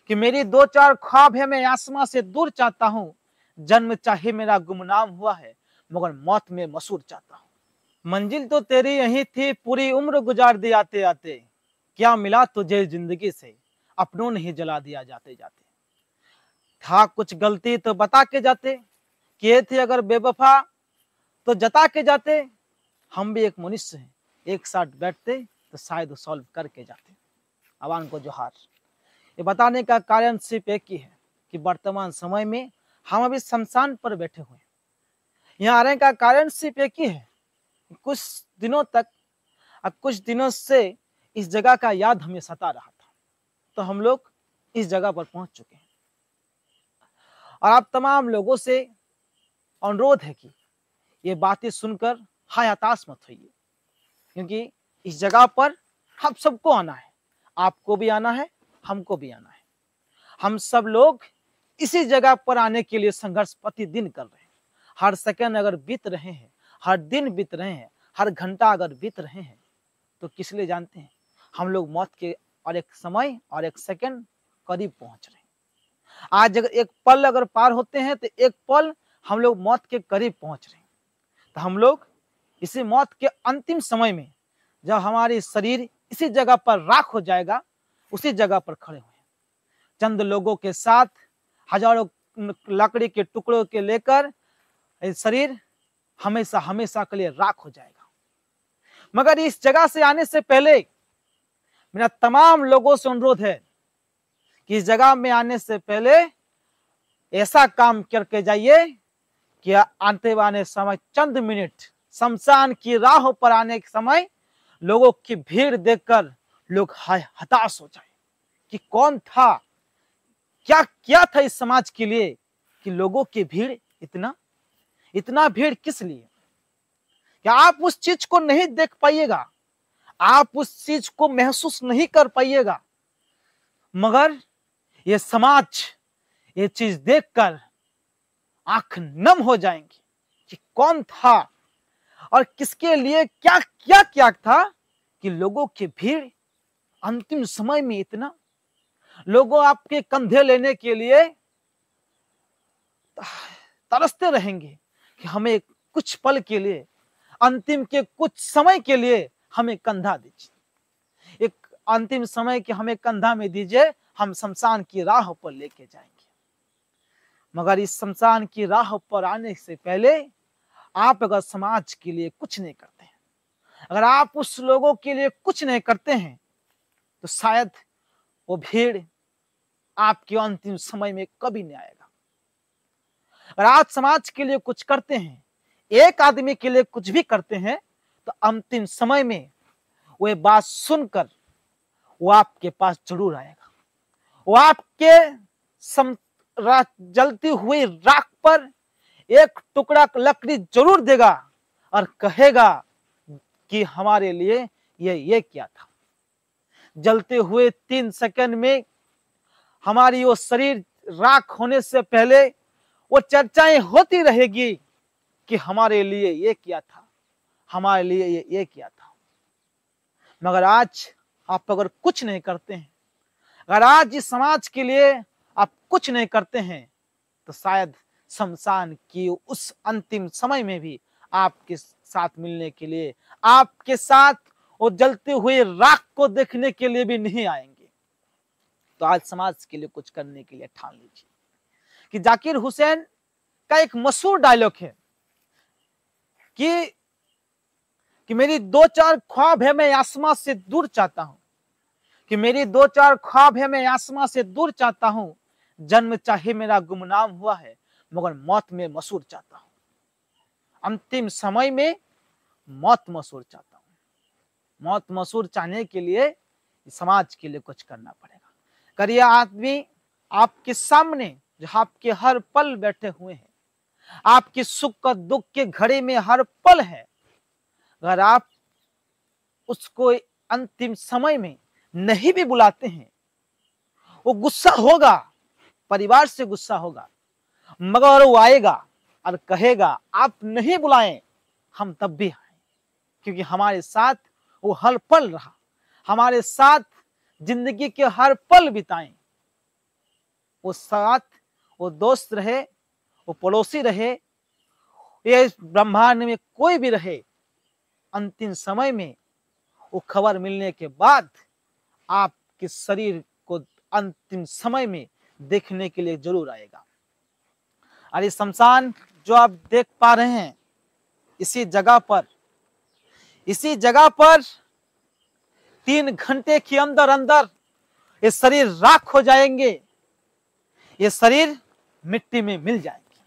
कि मेरी दो चार ख्वाब है, मैं आसमां से दूर चाहता हूँ। जन्म चाहे मेरा गुमनाम हुआ है, मगर मौत में मसूर चाहता हूँ। मंजिल तो तेरी यही थी, पूरी उम्र गुजार दी आते आते। क्या मिला तुझे जिंदगी से, अपनों ने ही जला दिया जाते जाते। था कुछ गलती तो बता के जाते, किए थे अगर बेवफा तो जता के जाते। हम भी एक मनुष्य हैं, एक साथ बैठते तो शायद सॉल्व करके जाते। आवाम को जोहार। ये बताने का कारण सिर्फ एक ही है कि वर्तमान समय में हम अभी शमशान पर बैठे हुए हैं। यहाँ आने का कारण सिर्फ एक ही है, कुछ दिनों तक, अब कुछ दिनों से इस जगह का याद हमें सता रहा था, तो हम लोग इस जगह पर पहुंच चुके हैं। और आप तमाम लोगों से अनुरोध है कि ये बातें सुनकर हताश मत होइए, क्योंकि इस जगह पर हम सबको आना है। आपको भी आना है, हमको भी आना है। हम सब लोग इसी जगह पर आने के लिए संघर्ष प्रतिदिन कर रहे हैं। हर सेकंड अगर बीत रहे हैं, हर दिन बीत रहे हैं, हर घंटा अगर बीत रहे हैं, तो किस लिए जानते हैं? हम लोग मौत के और एक समय और एक सेकंड करीब पहुंच रहे हैं। आज अगर एक पल अगर पार होते हैं तो एक पल हम लोग मौत के करीब पहुंच रहे हैं। तो हम लोग इसी मौत के अंतिम समय में, जब हमारी शरीर इसी जगह पर राख हो जाएगा, उसी जगह पर खड़े हुए हैं। चंद लोगों के साथ हजारों लकड़ी के टुकड़ों के लेकर शरीर हमेशा हमेशा के लिए राख हो जाएगा। मगर इस जगह से आने से पहले मेरा तमाम लोगों से अनुरोध है कि इस जगह में आने से पहले ऐसा काम करके जाइए कि आते वाले समय चंद मिनट शमशान की राह पर आने के समय लोगों की भीड़ देखकर लोग हताश हो जाए कि कौन था, क्या किया था इस समाज के लिए कि लोगों की भीड़ इतना भीड़ किस लिए? क्या आप उस चीज को नहीं देख पाइएगा, आप उस चीज को महसूस नहीं कर पाइएगा, मगर ये समाज ये चीज देखकर आंख नम हो जाएंगी कि कौन था और किसके लिए क्या था कि लोगों की भीड़ अंतिम समय में इतना, लोगों आपके कंधे लेने के लिए तरसते रहेंगे कि हमें कुछ पल के लिए, अंतिम के कुछ समय के लिए हमें कंधा दीजिए, एक अंतिम समय के हमें कंधा में दीजिए, हम शमशान की राह पर लेके जाएंगे। मगर इस शमशान की राह पर आने से पहले आप अगर समाज के लिए कुछ नहीं करते हैं, अगर आप उस लोगों के लिए कुछ नहीं करते हैं, तो शायद वो भीड़ आपके अंतिम समय में कभी नहीं आएगा। अगर आप समाज के लिए कुछ करते हैं, एक आदमी के लिए कुछ भी करते हैं, तो अंतिम समय में वो बात सुनकर वो आपके पास जरूर आएगा। वो आपके जलती हुई राख पर एक टुकड़ा लकड़ी जरूर देगा और कहेगा कि हमारे लिए ये क्या था। जलते हुए 3 सेकंड में हमारी वो शरीर राख होने से पहले वो चर्चाएं होती रहेगी कि हमारे लिए ये क्या था, हमारे लिए ये क्या था। मगर आज आप अगर कुछ नहीं करते हैं, अगर आज इस समाज के लिए आप कुछ नहीं करते हैं, तो शायद शमशान की उस अंतिम समय में भी आपके साथ मिलने के लिए, आपके साथ वो जलते हुए राख को देखने के लिए भी नहीं आएंगे। तो आज समाज के लिए कुछ करने के लिए ठान लीजिए। कि जाकिर हुसैन का एक मशहूर डायलॉग है कि मेरी 2-4 ख्वाब है, मैं आसमां से दूर चाहता हूं, कि मेरी 2-4 ख्वाब है, मैं आसमां से दूर चाहता हूं। जन्म चाहे मेरा गुमनाम हुआ है, मगर मौत में मसूर चाहता हूं। अंतिम समय में मौत मसूर चाहता हूं। मौत मसूर चाहने के लिए समाज के लिए कुछ करना पड़ेगा। करिए आदमी आपके सामने जो आपके हर पल बैठे हुए हैं, आपकी सुख और दुख के घड़ी में हर पल है, अगर आप उसको अंतिम समय में नहीं भी बुलाते हैं, वो गुस्सा होगा, परिवार से गुस्सा होगा, मगर वो आएगा और कहेगा आप नहीं बुलाएं, हम तब भी आए, क्योंकि हमारे साथ वो हर पल रहा, हमारे साथ जिंदगी के हर पल बिताएं। वो साथ, वो दोस्त रहे, वो पड़ोसी रहे, ये ब्रह्मांड में कोई भी रहे, अंतिम समय में वो खबर मिलने के बाद आपके शरीर को अंतिम समय में देखने के लिए जरूर आएगा। और ये शमशान जो आप देख पा रहे हैं, इसी जगह पर 3 घंटे के अंदर अंदर ये शरीर राख हो जाएंगे, ये शरीर मिट्टी में मिल जाएंगे।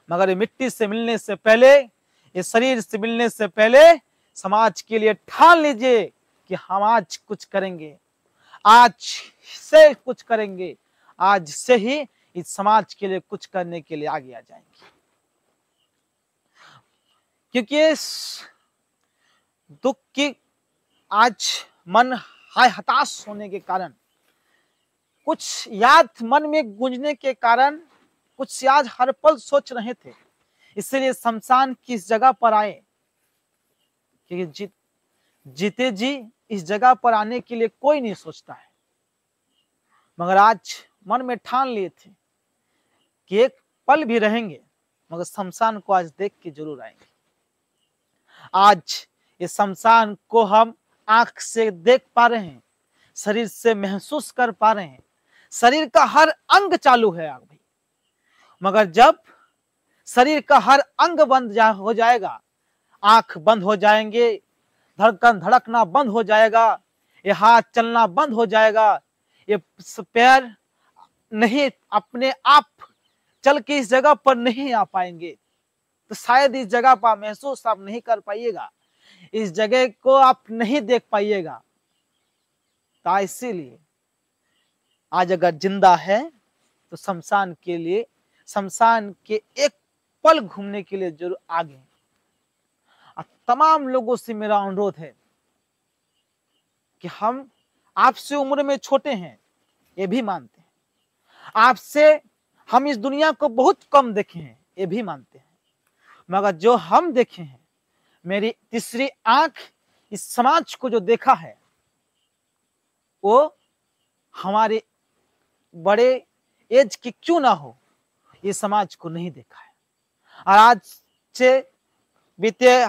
मगर मिट्टी से मिलने से पहले, ये शरीर से मिलने से पहले समाज के लिए ठान लीजिए कि हम आज कुछ करेंगे, आज से कुछ करेंगे, आज से ही इस समाज के लिए कुछ करने के लिए आगे आ जाएंगे। क्योंकि इस दुख की आज मन हताश होने के कारण, कुछ याद मन में गूंजने के कारण, कुछ याद हर पल सोच रहे थे, इसलिए शमशान की इस जगह पर आए। क्योंकि जीते जी इस जगह पर आने के लिए कोई नहीं सोचता है, मगर आज मन में ठान लिए थे कि एक पल भी रहेंगे, मगर शमशान को आज देख के जरूर आएंगे। आज इस शमशान को हम आंख से देख पा रहे हैं, शरीर से महसूस कर पा रहे हैं, शरीर का हर अंग चालू है भाई। मगर जब शरीर का हर अंग बंद हो जाएगा, आंख बंद हो जाएंगे, धड़कन धड़कना बंद हो जाएगा, ये हाथ चलना बंद हो जाएगा, ये पैर नहीं अपने आप चल के इस जगह पर नहीं आ पाएंगे, तो शायद इस जगह पर महसूस आप नहीं कर पाइएगा, इस जगह को आप नहीं देख पाइएगा। तो इसीलिए आज अगर जिंदा है तो शमशान के लिए, शमशान के एक पल घूमने के लिए जरूर आगे। तमाम लोगों से मेरा अनुरोध है कि हम आपसे उम्र में छोटे हैं, ये भी मानते हैं, आपसे हम इस दुनिया को बहुत कम देखे हैं, ये भी मानते हैं, मगर जो हम देखे हैं, मेरी तीसरी आंख इस समाज को जो देखा है, वो हमारे बड़े एज की क्यों ना हो, ये समाज को नहीं देखा है। और आज से बीते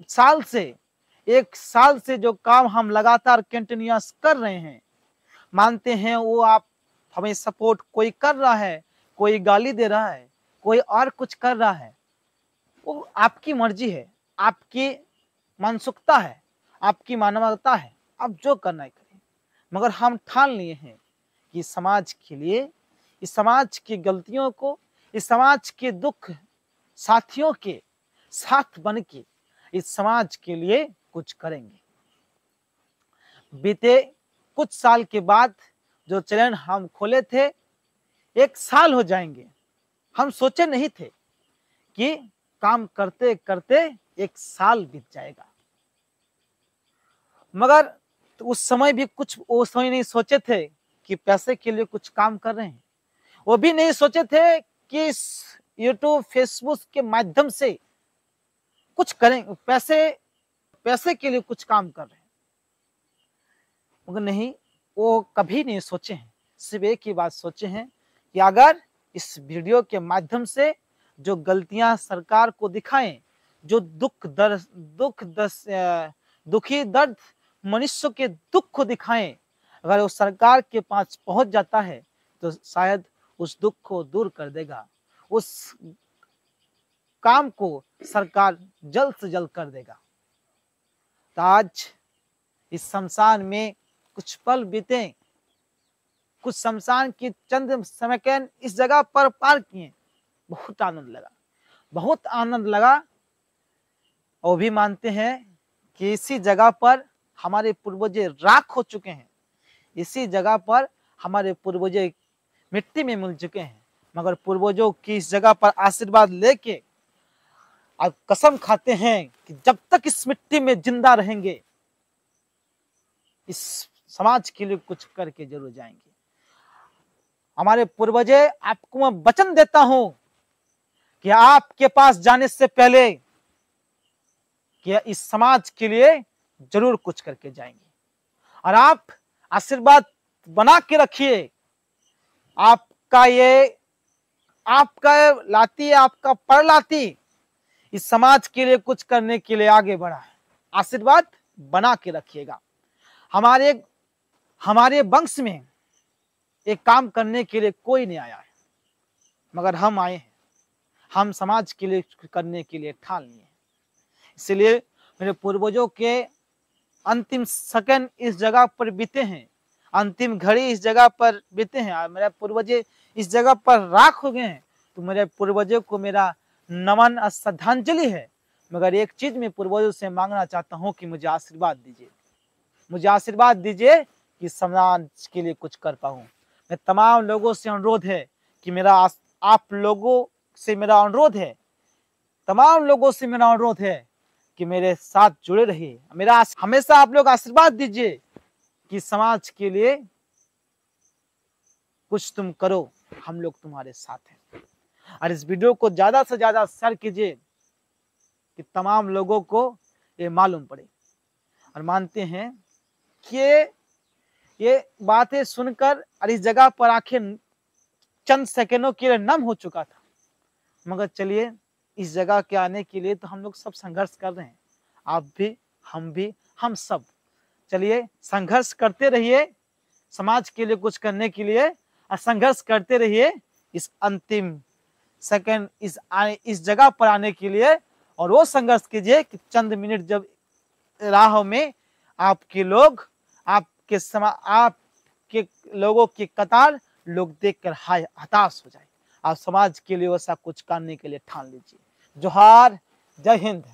साल से, 1 साल से जो काम हम लगातार कंटिन्यूअस कर रहे हैं, मानते हैं वो आप हमें सपोर्ट कोई कर रहा है, कोई गाली दे रहा है, कोई और कुछ कर रहा है, वो आपकी मर्जी है, आपकी मानसिकता है, आपकी मानवता है, आप जो करना है करें। मगर हम ठान लिए हैं कि समाज के लिए, इस समाज की गलतियों को, इस समाज के दुख साथियों के साथ बन के इस समाज के लिए कुछ करेंगे। बीते कुछ साल के बाद जो चैनल हम खोले थे, 1 साल हो जाएंगे। हम सोचे नहीं थे कि काम करते करते 1 साल बीत जाएगा, मगर उस समय भी कुछ, वो समय नहीं सोचे थे कि पैसे के लिए कुछ काम कर रहे हैं, वो भी नहीं सोचे थे कि इस यूट्यूब फेसबुक के माध्यम से कुछ करें, पैसे के लिए कुछ काम कर रहे हैं, मगर नहीं, वो कभी नहीं सोचे हैं। सिर्फ एक ही बात सोचे हैं कि अगर इस वीडियो के माध्यम से जो गलतियां सरकार को दिखाएं, जो दुखी दर्द मनुष्य के दुख को दिखाएं, अगर वो सरकार के पास पहुंच जाता है तो शायद उस दुख को दूर कर देगा, उस काम को सरकार जल्द से जल्द कर देगा। तो आज इस शमशान में कुछ पल बीते, कुछ शमशान की चंद समय के इस जगह पर पार किए, बहुत आनंद लगा, बहुत आनंद लगा। और भी मानते हैं कि इसी जगह पर हमारे पूर्वज राख हो चुके हैं, इसी जगह पर हमारे पूर्वज मिट्टी में मिल चुके हैं, मगर पूर्वजों की इस जगह पर आशीर्वाद लेके अब कसम खाते हैं कि जब तक इस मिट्टी में जिंदा रहेंगे, इस समाज के लिए कुछ करके जरूर जाएंगे। हमारे पूर्वजे, आपको मैं वचन देता हूं कि आपके पास जाने से पहले कि इस समाज के लिए जरूर कुछ करके जाएंगे। और आप आशीर्वाद बना के रखिए आपका ये आपका लाती, आपका परलाती इस समाज के लिए कुछ करने के लिए आगे बढ़ा है। आशीर्वाद बना के रखिएगा। हमारे वंश में एक काम करने के लिए कोई नहीं आया है, मगर हम आए हैं। हम समाज के लिए करने के लिए ठान लिए हैं। इसलिए मेरे पूर्वजों के अंतिम सेकंड इस जगह पर बीते हैं, अंतिम घड़ी इस जगह पर बीते हैं और मेरे पूर्वजे इस जगह पर राख हो गए हैं। तो मेरे पूर्वजों को मेरा नमन और श्रद्धांजलि है। मगर एक चीज मैं पूर्वजों से मांगना चाहता हूँ कि मुझे आशीर्वाद दीजिए, मुझे आशीर्वाद दीजिए कि समाज के लिए कुछ कर पाऊँ। मैं तमाम लोगों से अनुरोध है कि आप लोगों से मेरा अनुरोध है, तमाम लोगों से मेरा अनुरोध है कि मेरे साथ जुड़े रहिए। मेरा हमेशा आप लोग आशीर्वाद दीजिए कि समाज के लिए कुछ तुम करो, हम लोग तुम्हारे साथ हैं। और इस वीडियो को ज्यादा से ज्यादा शेयर कीजिए कि तमाम लोगों को ये मालूम पड़े। और मानते हैं कि ये बातें सुनकर और इस जगह पर आखिर चंद सेकंडों के लिए नम हो चुका था, मगर चलिए इस जगह के आने के लिए तो हम लोग सब संघर्ष कर रहे हैं। आप भी, हम भी, हम सब चलिए संघर्ष करते रहिए समाज के लिए कुछ करने के लिए, और संघर्ष करते रहिए इस अंतिम सेकंड इस जगह पर आने के लिए। और वो संघर्ष कीजिए कि चंद मिनट जब राह में आपके लोगों की कतार लोग देखकर हताश हो जाए। आप समाज के लिए वैसा कुछ करने के लिए ठान लीजिए। जोहार, जय हिंद।